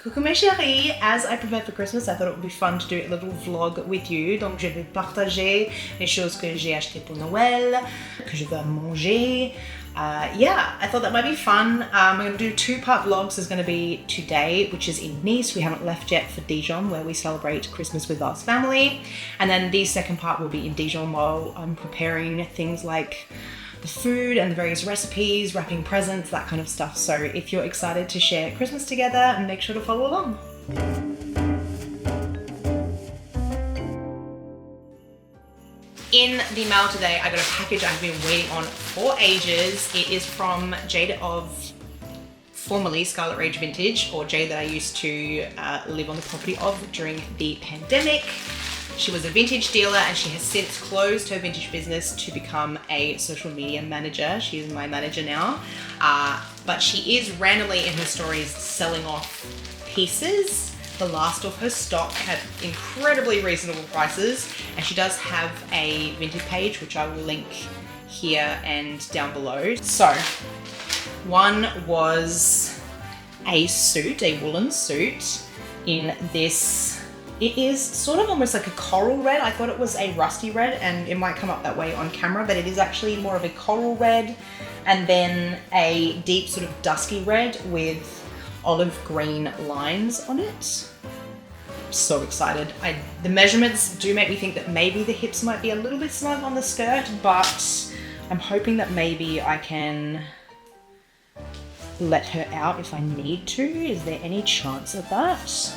Coucou mes chéris, as I prepare for Christmas, I thought it would be fun to do a little vlog with you. Donc je vais partager les choses que j'ai achetées pour Noël, que je veux manger. Yeah, I thought that might be fun. I'm going to do 2-part vlogs. There's going to be today, which is in Nice. We haven't left yet for Dijon, where we celebrate Christmas with our family. And then the second part will be in Dijon while I'm preparing things like the food and the various recipes, wrapping presents, that kind of stuff. So if you're excited to share Christmas together, make sure to follow along. In the mail today, I got a package I've been waiting on for ages. It is from Jade of formerly Scarlet Rage Vintage, or Jade that I used to live on the property of during the pandemic. She was a vintage dealer and she has since closed her vintage business to become a social media manager. She is my manager now. But she is randomly in her stories selling off pieces, the last of her stock at incredibly reasonable prices. And she does have a Vinted page, which I will link here and down below. So one was a suit, a woolen suit in this. It is sort of almost like a coral red. I thought it was a rusty red and it might come up that way on camera, but it is actually more of a coral red and then a deep sort of dusky red with olive green lines on it. So excited. The measurements do make me think that maybe the hips might be a little bit snug on the skirt, but I'm hoping that maybe I can let her out if I need to. Is there any chance of that?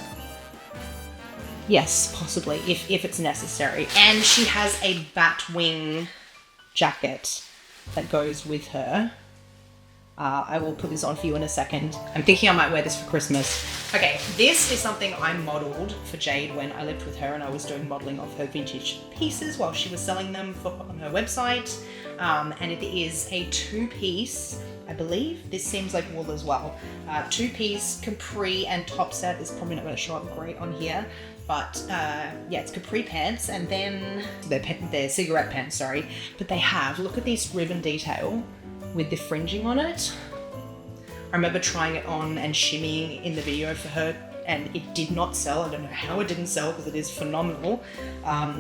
Yes, possibly, if it's necessary. And she has a bat wing jacket that goes with her. I will put this on for you in a second. I'm thinking I might wear this for Christmas. Okay, this is something I modeled for Jade when I lived with her and I was doing modeling of her vintage pieces while she was selling them on her website. And it is a 2-piece, I believe. This seems like wool as well. 2-piece capri and top set. Is probably not going to show up great on here. But yeah, it's capri pants and then they're cigarette pants, sorry. But they have, look at this ribbon detail with the fringing on it. I remember trying it on and shimmying in the video for her and it did not sell. I don't know how it didn't sell because it is phenomenal. I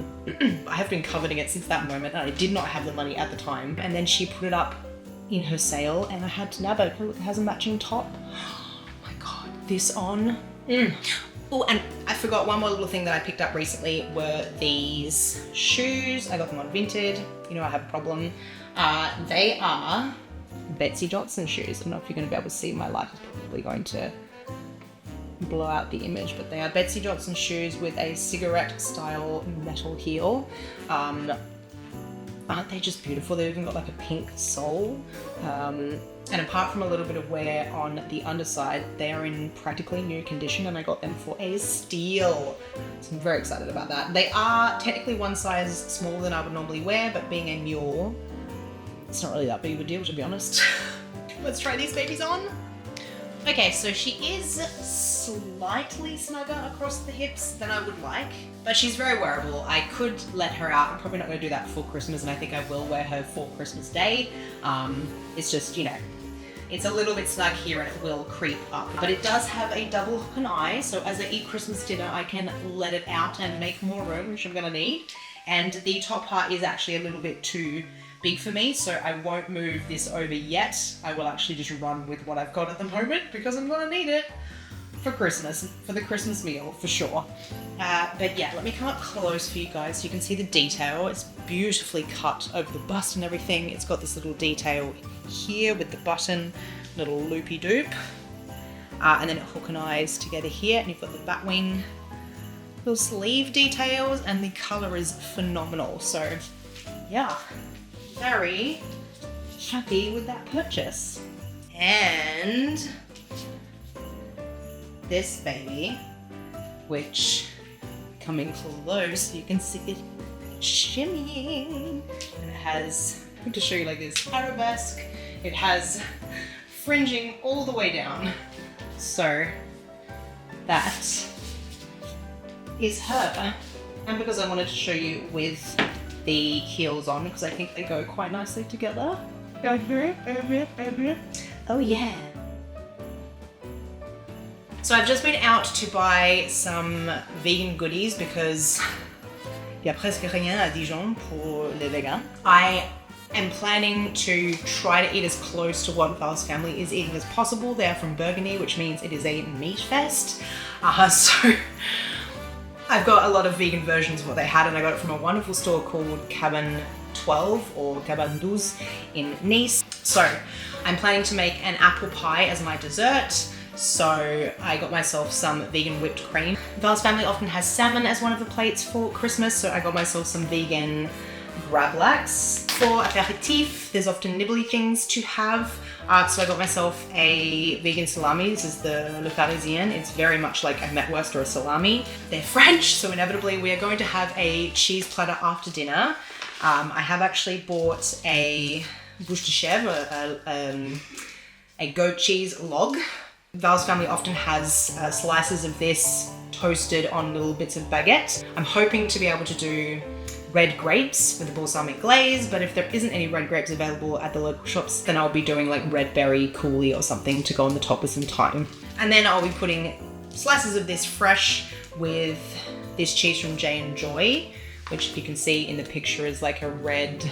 have been coveting it since that moment and I did not have the money at the time. And then she put it up in her sale and I had to nab it. Look, it has a matching top. Oh my God, this on. Oh, and I forgot one more little thing that I picked up recently were these shoes. I got them on Vinted. You know I have a problem. They are Betsy Johnson shoes. I don't know if you're going to be able to see. My light is probably going to blow out the image, but they are Betsy Johnson shoes with a cigarette style metal heel. Aren't they just beautiful? They've even got like a pink sole. And apart from a little bit of wear on the underside, they are in practically new condition and I got them for a steal. So I'm very excited about that. They are technically one size smaller than I would normally wear, but being a mule, it's not really that big of a deal, to be honest. Let's try these babies on. Okay, so she is slightly snugger across the hips than I would like, but she's very wearable. I could let her out. I'm probably not going to do that for Christmas, and I think I will wear her for Christmas Day. It's just, you know, it's a little bit snug here and it will creep up, but it does have a double hook and eye, so as I eat Christmas dinner, I can let it out and make more room, which I'm going to need. And the top part is actually a little bit too big for me, so I won't move this over yet. I will actually just run with what I've got at the moment because I'm gonna need it for Christmas, for the Christmas meal, for sure. But yeah, let me come up close for you guys so you can see the detail. It's beautifully cut over the bust and everything. It's got this little detail here with the button, little loopy doop. And then it hook and eyes together here, and you've got the bat wing, little sleeve details, and the color is phenomenal. So yeah, very happy with that purchase. And this baby, which, coming close so you can see it shimmying, and it has, I'm going to show you like this, arabesque. It has fringing all the way down. So that is her. And because I wanted to show you with the heels on, because I think they go quite nicely together. Oh yeah. So I've just been out to buy some vegan goodies because il y a presque rien à Dijon pour les vegans. I am planning to try to eat as close to what Val's family is eating as possible. They are from Burgundy, which means it is a meat fest. So I've got a lot of vegan versions of what they had, and I got it from a wonderful store called Cabane 12 or Cabane 12 in Nice. So I'm planning to make an apple pie as my dessert. So I got myself some vegan whipped cream. Val's family often has salmon as one of the plates for Christmas, so I got myself some vegan gravlax. For aperitif, there's often nibbly things to have. So I got myself a vegan salami. This is the Le Parisien. It's very much like a metwurst or a salami. They're French, so inevitably we are going to have a cheese platter after dinner. I have actually bought a bouche de chèvre, a goat cheese log. Val's family often has slices of this toasted on little bits of baguette. I'm hoping to be able to do red grapes with a balsamic glaze, but if there isn't any red grapes available at the local shops, then I'll be doing like red berry coulis or something to go on the top with some thyme. And then I'll be putting slices of this fresh with this cheese from J & Joy, which if you can see in the picture is like a red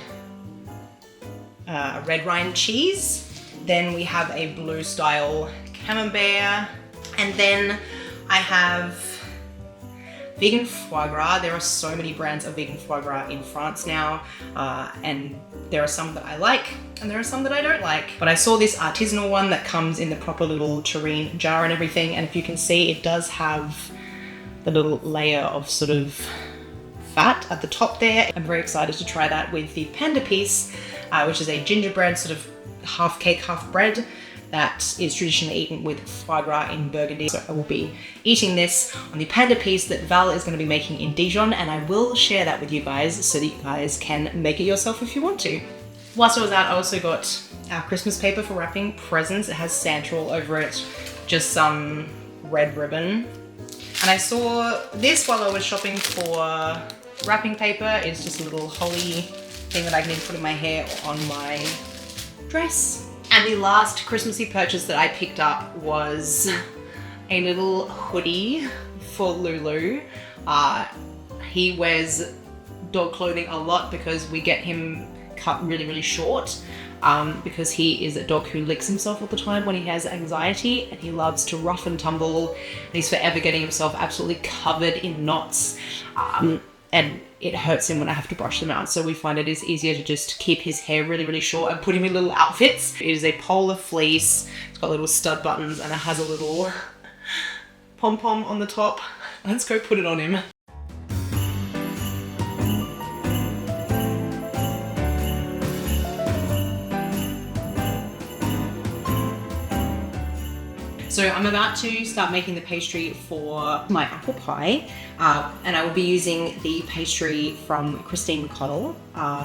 rind cheese. Then we have a blue style camembert, and then I have vegan foie gras. There are so many brands of vegan foie gras in France now, and there are some that I like and there are some that I don't like. But I saw this artisanal one that comes in the proper little tureen jar and everything, and if you can see, it does have the little layer of sort of fat at the top there. I'm very excited to try that with the panda piece, which is a gingerbread, sort of half cake, half bread, that is traditionally eaten with foie gras in Burgundy. So I will be eating this on the panda piece that Val is going to be making in Dijon, and I will share that with you guys so that you guys can make it yourself if you want to. Whilst I was out, I also got our Christmas paper for wrapping presents. It has Santa all over it, just some red ribbon. And I saw this while I was shopping for wrapping paper. It's just a little holly thing that I can either put in my hair or on my dress. And the last Christmassy purchase that I picked up was a little hoodie for Lulu. He wears dog clothing a lot because we get him cut really, really short, because he is a dog who licks himself all the time when he has anxiety, and he loves to rough and tumble, and he's forever getting himself absolutely covered in knots. And it hurts him when I have to brush them out. So we find it is easier to just keep his hair really, really short and put him in little outfits. It is a polar fleece. It's got little stud buttons and it has a little pom-pom on the top. Let's go put it on him. So I'm about to start making the pastry for my apple pie, and I will be using the pastry from Christine McConnell.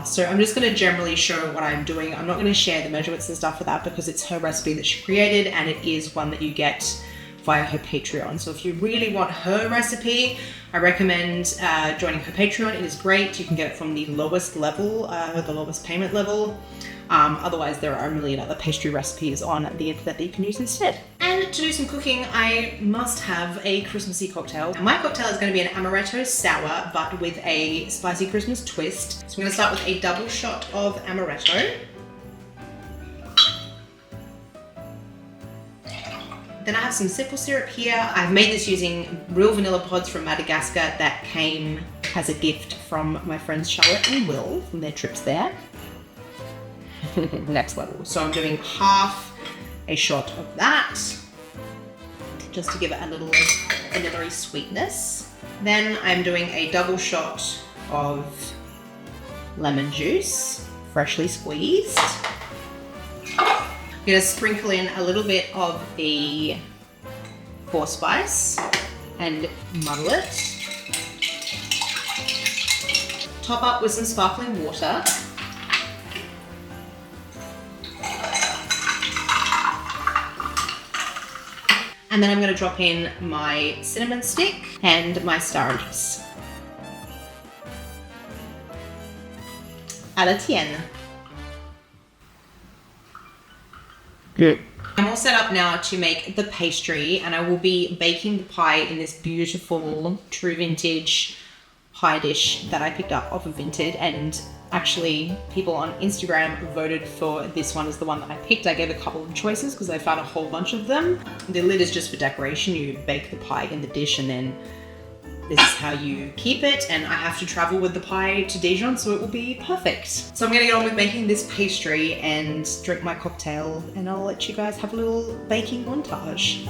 So I'm just going to generally show what I'm doing. I'm not going to share the measurements and stuff for that because it's her recipe that she created, and it is one that you get via her Patreon. So if you really want her recipe, I recommend joining her Patreon. It is great. You can get it from the lowest level, the lowest payment level. Otherwise, there are a million other pastry recipes on the internet that you can use instead. And to do some cooking, I must have a Christmassy cocktail. And my cocktail is going to be an amaretto sour, but with a spicy Christmas twist. So I'm going to start with a double shot of amaretto. Then I have some simple syrup here. I've made this using real vanilla pods from Madagascar that came as a gift from my friends Charlotte and Will from their trips there. Next level. So I'm doing half a shot of that, just to give it a little vanilla-y sweetness. Then I'm doing a double shot of lemon juice, freshly squeezed. I'm gonna sprinkle in a little bit of the allspice and muddle it. Top up with some sparkling water. And then I'm going to drop in my cinnamon stick and my star anise. À la tienne. Good. I'm all set up now to make the pastry, and I will be baking the pie in this beautiful true vintage pie dish that I picked up off of Vinted. And actually people on Instagram voted for this one as the one that I picked. I gave a couple of choices because I found a whole bunch of them. The lid is just for decoration. You bake the pie in the dish and then this is how you keep it, and I have to travel with the pie to Dijon, so it will be perfect. So I'm gonna get on with making this pastry and drink my cocktail, and I'll let you guys have a little baking montage.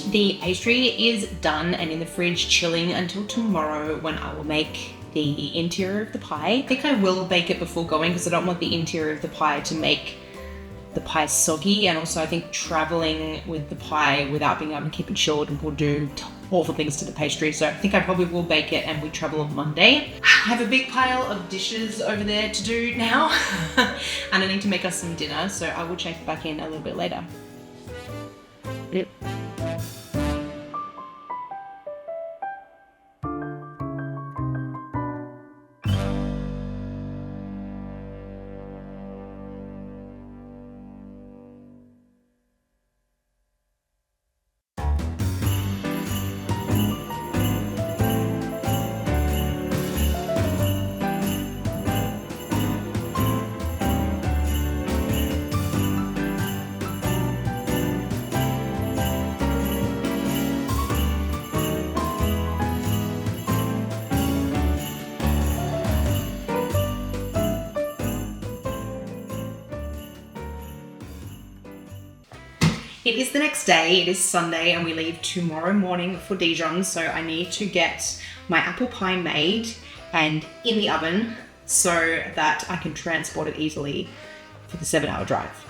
The pastry is done and in the fridge chilling until tomorrow, when I will make the interior of the pie. I think I will bake it before going because I don't want the interior of the pie to make the pie soggy, and also I think traveling with the pie without being able to keep it chilled will do awful things to the pastry. So I think I probably will bake it and we travel on Monday. I have a big pile of dishes over there to do now and I need to make us some dinner, so I will check back in a little bit later. Yep. It is the next day, it is Sunday, and we leave tomorrow morning for Dijon, so I need to get my apple pie made and in the oven so that I can transport it easily for the 7-hour drive.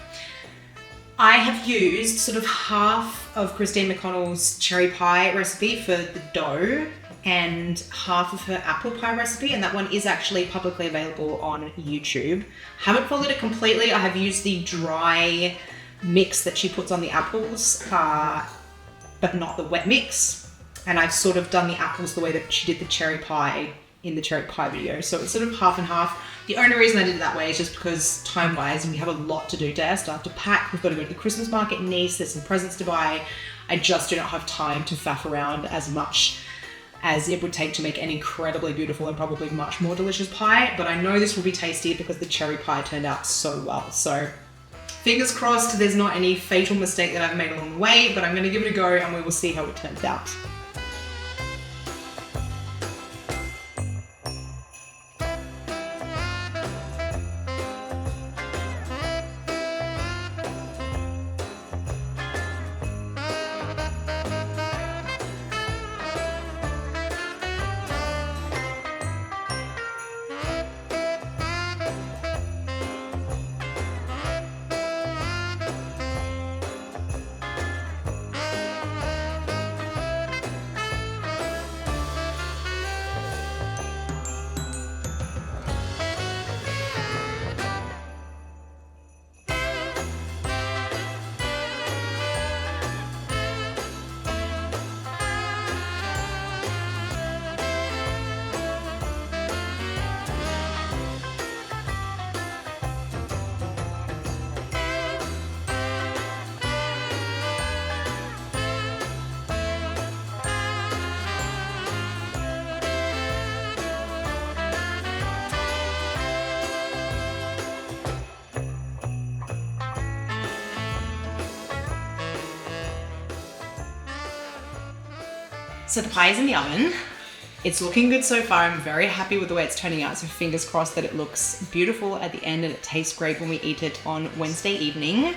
I have used sort of half of Christine McConnell's cherry pie recipe for the dough and half of her apple pie recipe, and that one is actually publicly available on YouTube. Haven't followed it completely. I have used the dry mix that she puts on the apples, but not the wet mix. And I've sort of done the apples the way that she did the cherry pie in the cherry pie video. So it's sort of half and half. The only reason I did it that way is just because time-wise, and we have a lot to do today. I still have to pack. We've got to go to the Christmas market in Nice. There's some presents to buy. I just do not have time to faff around as much as it would take to make an incredibly beautiful and probably much more delicious pie. But I know this will be tasty because the cherry pie turned out so well. So fingers crossed there's not any fatal mistake that I've made along the way, but I'm going to give it a go and we will see how it turns out. So the pie is in the oven. It's looking good so far. I'm very happy with the way it's turning out. So fingers crossed that it looks beautiful at the end and it tastes great when we eat it on Wednesday evening.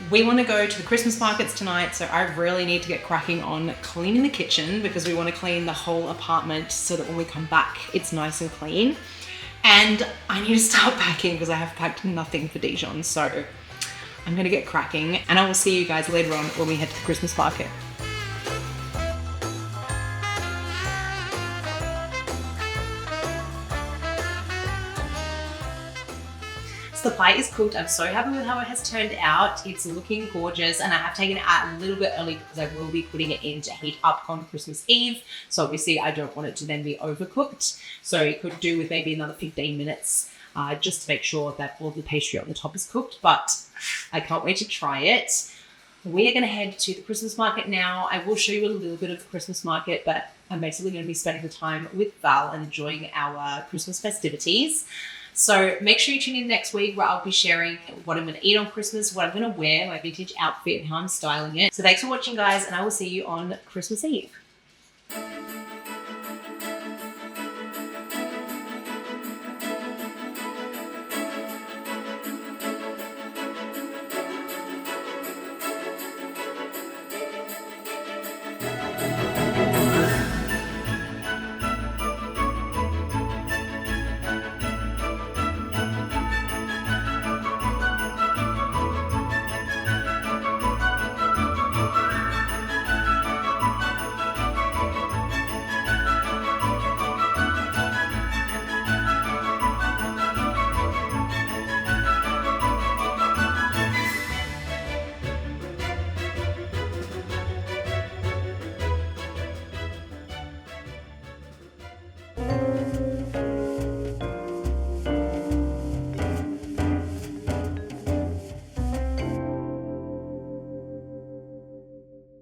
We want to go to the Christmas markets tonight, so I really need to get cracking on cleaning the kitchen because we want to clean the whole apartment so that when we come back, it's nice and clean. And I need to start packing because I have packed nothing for Dijon. So I'm going to get cracking and I will see you guys later on when we head to the Christmas market. The pie is cooked. I'm so happy with how it has turned out. It's looking gorgeous and I have taken it out a little bit early because I will be putting it in to heat up on Christmas Eve. So obviously I don't want it to then be overcooked. So it could do with maybe another 15 minutes just to make sure that all the pastry on the top is cooked. But I can't wait to try it. We are going to head to the Christmas market now. I will show you a little bit of the Christmas market, but I'm basically going to be spending the time with Val and enjoying our Christmas festivities. So make sure you tune in next week where I'll be sharing what I'm going to eat on Christmas, what I'm going to wear, my vintage outfit, and how I'm styling it. So thanks for watching, guys, and I will see you on Christmas Eve.